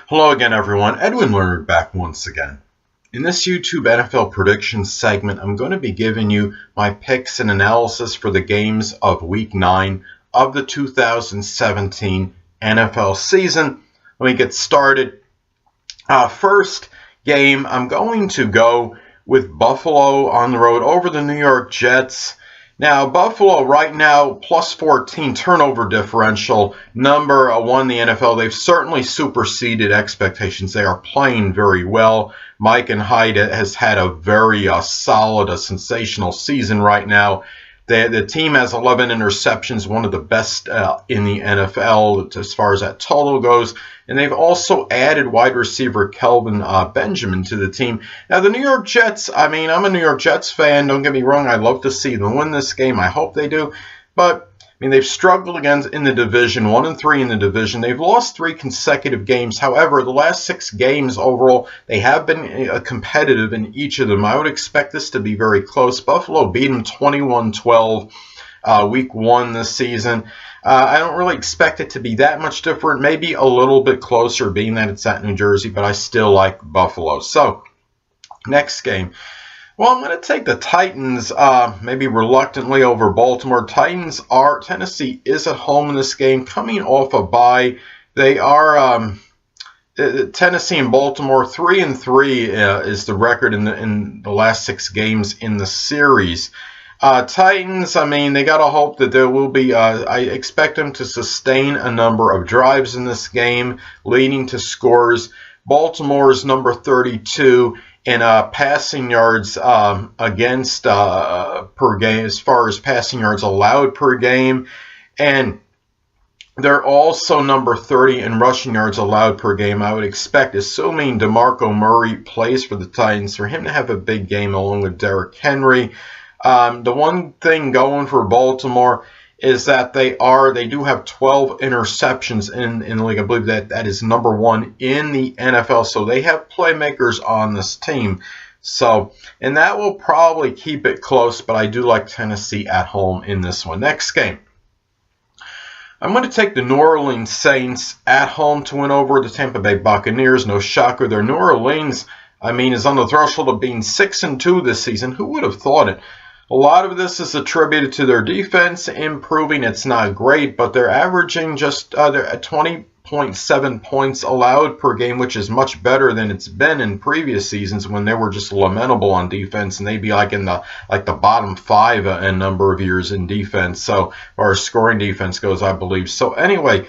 Hello again, everyone. Edwin Learnard back once again. In this YouTube NFL predictions segment, I'm going to be giving you my picks and analysis for the games of Week 9 of the 2017 NFL season. Let me get started. First game, I'm going to go with Buffalo on the road over the New York Jets. Now, Buffalo right now, plus 14 turnover differential, number one in the NFL. They've certainly superseded expectations. They are playing very well. Mike and Hyde has had a very solid, sensational season right now. The team has 11 interceptions, one of the best in the NFL as far as that total goes. And they've also added wide receiver Kelvin Benjamin to the team. Now, the New York Jets, I'm a New York Jets fan. Don't get me wrong. I'd love to see them win this game. I hope they do. But, they've struggled against in the division, 1-3 in the division. They've lost 3 consecutive games. However, the last 6 games overall, they have been competitive in each of them. I would expect this to be very close. Buffalo beat them 21-12 Week 1 this season. I don't really expect it to be that much different. Maybe a little bit closer, being that it's at New Jersey, but I still like Buffalo. So, next game. Well, I'm going to take the Titans, maybe reluctantly, over Baltimore. Tennessee is at home in this game, coming off a bye. They are Tennessee and Baltimore 3-3 is the record in the last 6 games in the series. Titans, they got to hope that there will be, I expect them to sustain a number of drives in this game, leading to scores. Baltimore's number 32 in passing yards against per game, as far as passing yards allowed per game. And they're also number 30 in rushing yards allowed per game. I would expect, assuming DeMarco Murray plays for the Titans, for him to have a big game along with Derrick Henry. The one thing going for Baltimore is that they do have 12 interceptions in the league. I believe that is number 1 in the NFL. So they have playmakers on this team. So, and that will probably keep it close, but I do like Tennessee at home in this one. Next game. I'm going to take the New Orleans Saints at home to win over the Tampa Bay Buccaneers. No shocker there. New Orleans, is on the threshold of being 6-2 this season. Who would have thought it? A lot of this is attributed to their defense improving. It's not great, but they're averaging just they're at 20.7 points allowed per game, which is much better than it's been in previous seasons when they were just lamentable on defense, and they'd be like in the bottom 5 a number of years in defense. So, or scoring defense goes, I believe. So anyway,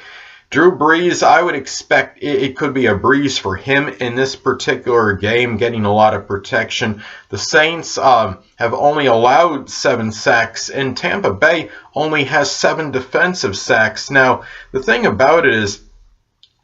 Drew Brees, I would expect it could be a breeze for him in this particular game, getting a lot of protection. The Saints have only allowed 7 sacks, and Tampa Bay only has 7 defensive sacks. Now, the thing about it is,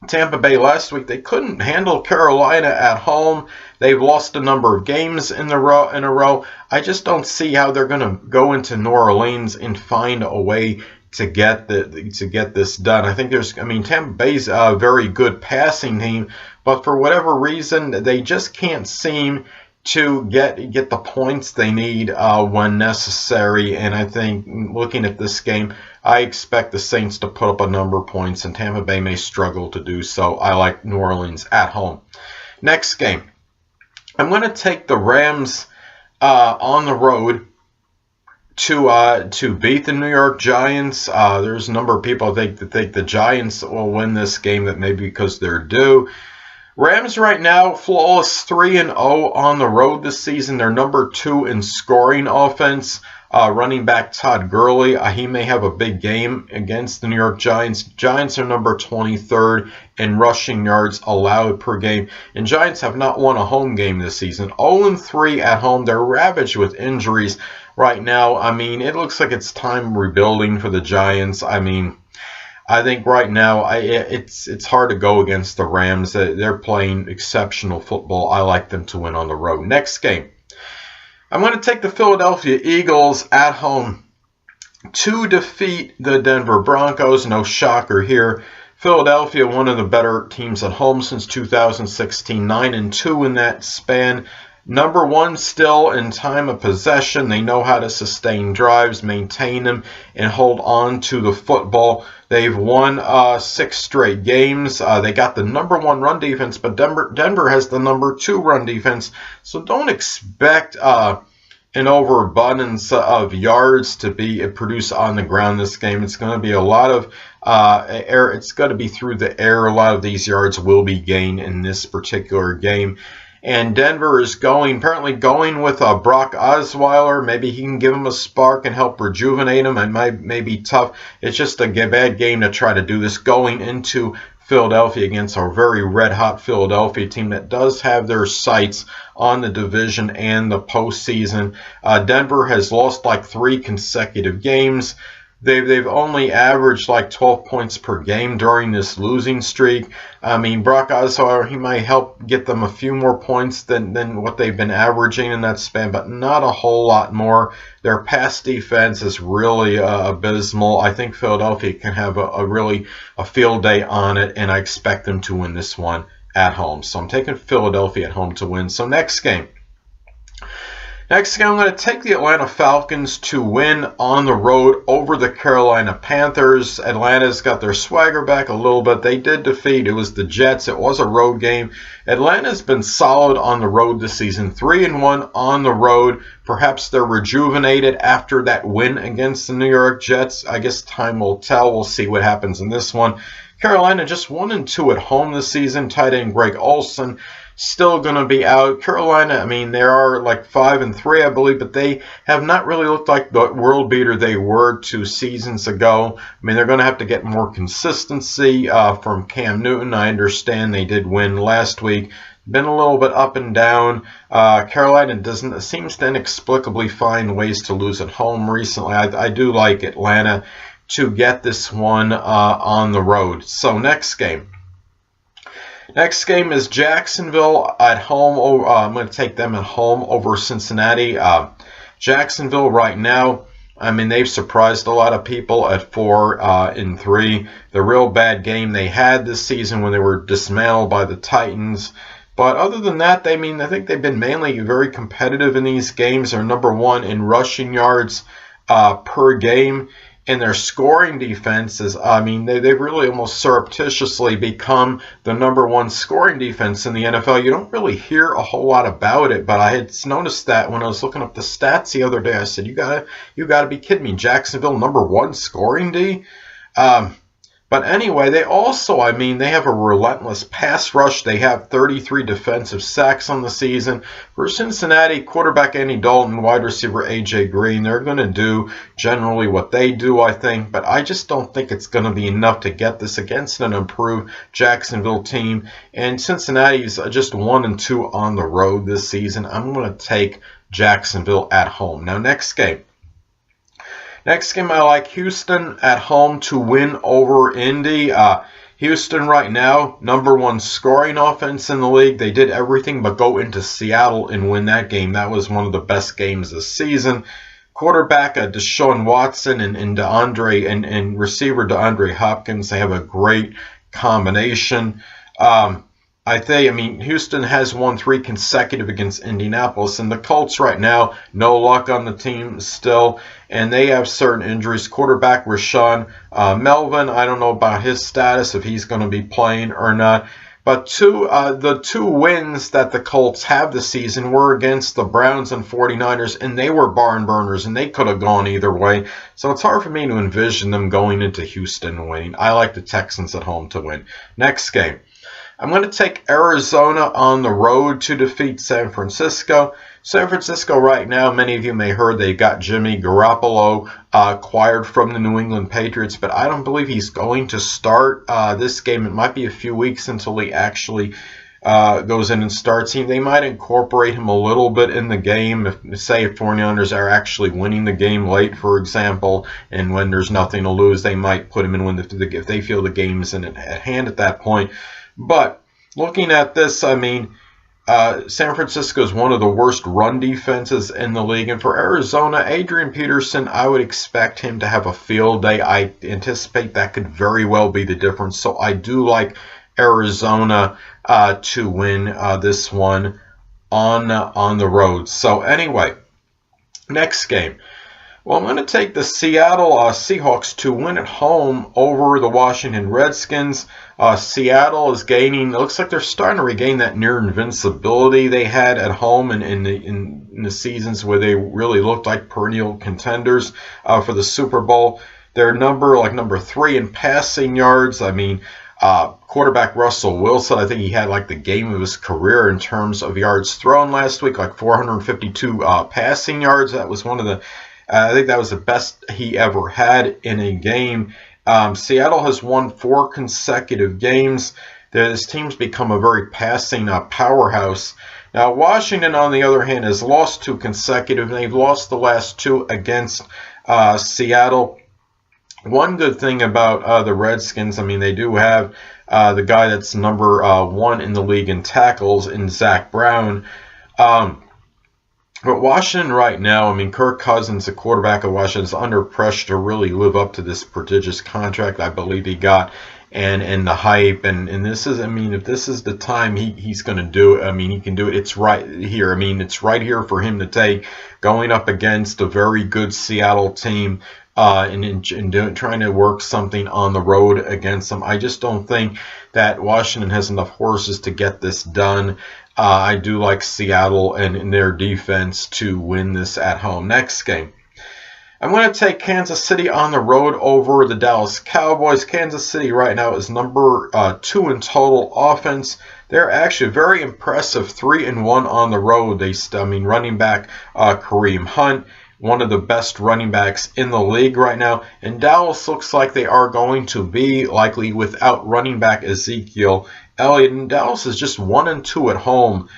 Tampa Bay last week, they couldn't handle Carolina at home. They've lost a number of games in a row. I just don't see how they're going to go into New Orleans and find a way to get this done. I think Tampa Bay's a very good passing team, but for whatever reason, they just can't seem to get the points they need when necessary. And I think, looking at this game, I expect the Saints to put up a number of points, and Tampa Bay may struggle to do so. I like New Orleans at home. Next game, I'm going to take the Rams on the road to beat the New York Giants. There's a number of people that think the Giants will win this game, that maybe because they're due. Rams right now, flawless 3-0 on the road this season. They're number 2 in scoring offense. Running back Todd Gurley, he may have a big game against the New York Giants. Giants are number 23rd in rushing yards allowed per game. And Giants have not won a home game this season. 0-3 at home. They're ravaged with injuries right now. It looks like it's time rebuilding for the Giants. I think right now it's hard to go against the Rams. They're playing exceptional football. I like them to win on the road. Next game. I'm going to take the Philadelphia Eagles at home to defeat the Denver Broncos. No shocker here. Philadelphia, one of the better teams at home since 2016, 9-2 in that span. Number 1 still in time of possession. They know how to sustain drives, maintain them, and hold on to the football. They've won 6 straight games. They got the number 1 run defense, but Denver has the number 2 run defense. So don't expect an overabundance of yards to be produced on the ground this game. It's going to be a lot of air. It's going to be through the air. A lot of these yards will be gained in this particular game. And Denver is apparently going with Brock Osweiler. Maybe he can give him a spark and help rejuvenate him. It may be tough. It's just a bad game to try to do this going into Philadelphia against a very red-hot Philadelphia team that does have their sights on the division and the postseason. Denver has lost like 3 consecutive games. They've only averaged like 12 points per game during this losing streak. I mean, Brock Osweiler, he might help get them a few more points than what they've been averaging in that span, but not a whole lot more. Their pass defense is really abysmal. I think Philadelphia can have a field day on it, and I expect them to win this one at home. So I'm taking Philadelphia at home to win. So next game. Next game, I'm going to take the Atlanta Falcons to win on the road over the Carolina Panthers. Atlanta's got their swagger back a little bit. They did defeat. It was the Jets. It was a road game. Atlanta's been solid on the road this season. 3-1 on the road. Perhaps they're rejuvenated after that win against the New York Jets. I guess time will tell. We'll see what happens in this one. Carolina just 1-2 at home this season. Tight end Greg Olsen still going to be out. Carolina, I mean, they are like 5-3, I believe, but they have not really looked like the world beater they were 2 seasons ago. I mean, they're going to have to get more consistency from Cam Newton. I understand they did win last week. Been a little bit up and down. Carolina seems to inexplicably find ways to lose at home recently. I do like Atlanta to get this one on the road. So next game. Next game is Jacksonville at home. I'm going to take them at home over Cincinnati. Jacksonville right now, I mean, they've surprised a lot of people at 4-3. The real bad game they had this season when they were dismantled by the Titans. But other than that, I think they've been mainly very competitive in these games. They're number 1 in rushing yards per game. And their scoring defenses, they've really almost surreptitiously become the number 1 scoring defense in the NFL. You don't really hear a whole lot about it, but I had noticed that when I was looking up the stats the other day. I said, you gotta be kidding me. Jacksonville, number 1 scoring D? But anyway, they also, they have a relentless pass rush. They have 33 defensive sacks on the season. For Cincinnati, quarterback Andy Dalton, wide receiver A.J. Green, they're going to do generally what they do, I think. But I just don't think it's going to be enough to get this against an improved Jacksonville team. And Cincinnati's just 1-2 on the road this season. I'm going to take Jacksonville at home. Now, next game. Next game, I like Houston at home to win over Indy. Houston right now, number 1 scoring offense in the league. They did everything but go into Seattle and win that game. That was one of the best games this season. Quarterback Deshaun Watson and receiver DeAndre Hopkins, they have a great combination. Houston has won 3 consecutive against Indianapolis, and the Colts right now, no luck on the team still, and they have certain injuries. Quarterback Rashawn Melvin, I don't know about his status, if he's going to be playing or not. But the 2 wins that the Colts have this season were against the Browns and 49ers, and they were barn burners, and they could have gone either way. So it's hard for me to envision them going into Houston and winning. I like the Texans at home to win. Next game. I'm going to take Arizona on the road to defeat San Francisco. San Francisco right now, many of you may have heard they got Jimmy Garoppolo acquired from the New England Patriots, but I don't believe he's going to start this game. It might be a few weeks until he actually goes in and starts. They might incorporate him a little bit in the game. If 49ers are actually winning the game late, for example, and when there's nothing to lose, they might put him in if they feel the game's at hand at that point. But looking at this, San Francisco is one of the worst run defenses in the league. And for Arizona, Adrian Peterson, I would expect him to have a field day. I anticipate that could very well be the difference. So I do like Arizona to win this one on the road. So anyway, next game. Well, I'm going to take the Seattle Seahawks to win at home over the Washington Redskins. Seattle is gaining, it looks like they're starting to regain that near invincibility they had at home in the seasons where they really looked like perennial contenders for the Super Bowl. They're number 3 in passing yards. I mean, quarterback Russell Wilson, I think he had like the game of his career in terms of yards thrown last week, like 452 passing yards. That was one of the I think that was the best he ever had in a game. Seattle has won 4 consecutive games. This team's become a very passing powerhouse. Now, Washington, on the other hand, has lost 2 consecutive, and they've lost the last 2 against Seattle. One good thing about the Redskins, I mean, they do have the guy that's number 1 in the league in tackles in Zach Brown. But Washington right now, I mean, Kirk Cousins, the quarterback of Washington, is under pressure to really live up to this prodigious contract I believe he got, and the hype. And this is, I mean, if this is the time he's going to do it, I mean, he can do it. It's right here. I mean, it's right here for him to take, going up against a very good Seattle team. And trying to work something on the road against them. I just don't think that Washington has enough horses to get this done. I do like Seattle and their defense to win this at home. Next game, I'm going to take Kansas City on the road over the Dallas Cowboys. Kansas City right now is number 2 in total offense. They're actually very impressive, 3-1 on the road. Running back Kareem Hunt, one of the best running backs in the league right now. And Dallas looks like they are going to be likely without running back Ezekiel Elliott. And Dallas is just 1-2 at home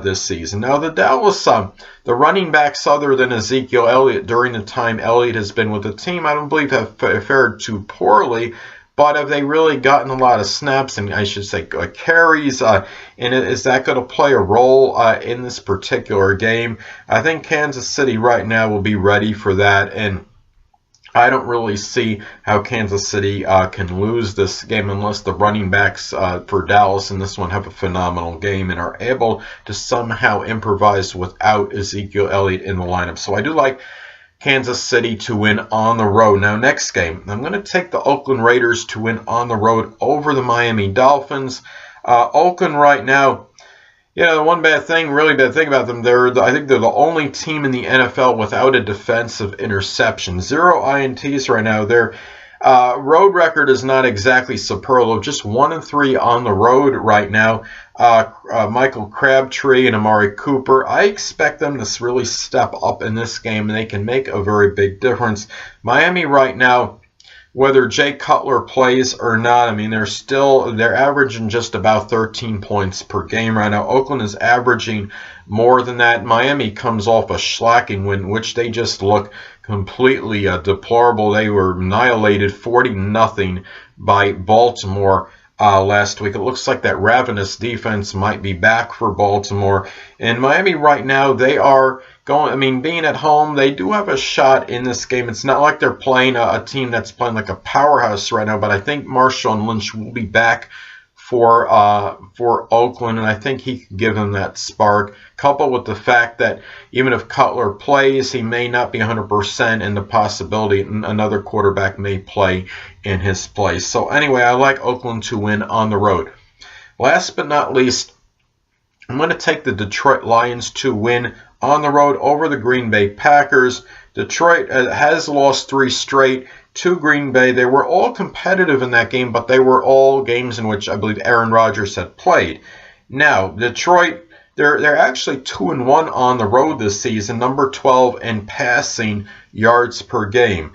this season. Now, the running backs other than Ezekiel Elliott during the time Elliott has been with the team, I don't believe have fared too poorly. But have they really gotten a lot of snaps, and I should say carries, and is that going to play a role in this particular game? I think Kansas City right now will be ready for that, and I don't really see how Kansas City can lose this game unless the running backs for Dallas in this one have a phenomenal game and are able to somehow improvise without Ezekiel Elliott in the lineup. So I do like Kansas City to win on the road. Now, next game, I'm going to take the Oakland Raiders to win on the road over the Miami Dolphins. Oakland right now, the one really bad thing about them, I think they're the only team in the NFL without a defensive interception. 0 INTs right now. Their road record is not exactly superlative, just 1-3 on the road right now. Michael Crabtree and Amari Cooper, I expect them to really step up in this game, and they can make a very big difference. Miami right now, whether Jay Cutler plays or not, I mean, they're averaging just about 13 points per game right now. Oakland is averaging more than that. Miami comes off a shellacking win, which they just look completely deplorable. They were annihilated 40-0 by Baltimore last week. It looks like that ravenous defense might be back for Baltimore. And Miami right now, they are being at home, they do have a shot in this game. It's not like they're playing a team that's playing like a powerhouse right now, but I think Marshawn Lynch will be back for Oakland, and I think he can give them that spark, coupled with the fact that even if Cutler plays, he may not be 100%, and the possibility another quarterback may play in his place. So anyway, I like Oakland to win on the road. Last but not least, I'm going to take the Detroit Lions to win on the road over the Green Bay Packers. Detroit has lost 3 straight to Green Bay. They were all competitive in that game, but they were all games in which I believe Aaron Rodgers had played. Now, Detroit, they're actually 2-1 on the road this season, number 12 in passing yards per game.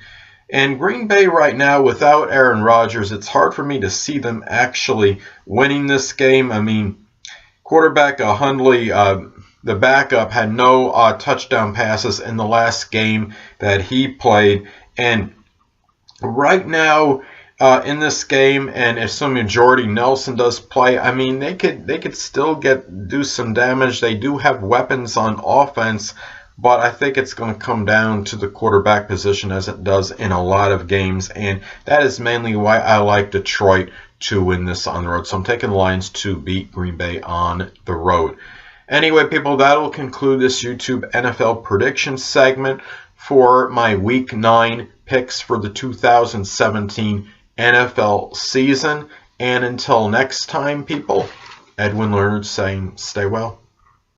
And Green Bay right now, without Aaron Rodgers, it's hard for me to see them actually winning this game. I mean, quarterback Hundley, the backup, had no touchdown passes in the last game that he played. And right now in this game, and assuming Jordy Nelson does play, I mean, they could still do some damage. They do have weapons on offense, but I think it's going to come down to the quarterback position as it does in a lot of games. And that is mainly why I like Detroit to win this on the road. So I'm taking the Lions to beat Green Bay on the road. Anyway, people, that will conclude this YouTube NFL prediction segment for my Week 9 picks for the 2017 NFL season. And until next time, people, Edwin Learnard saying stay well.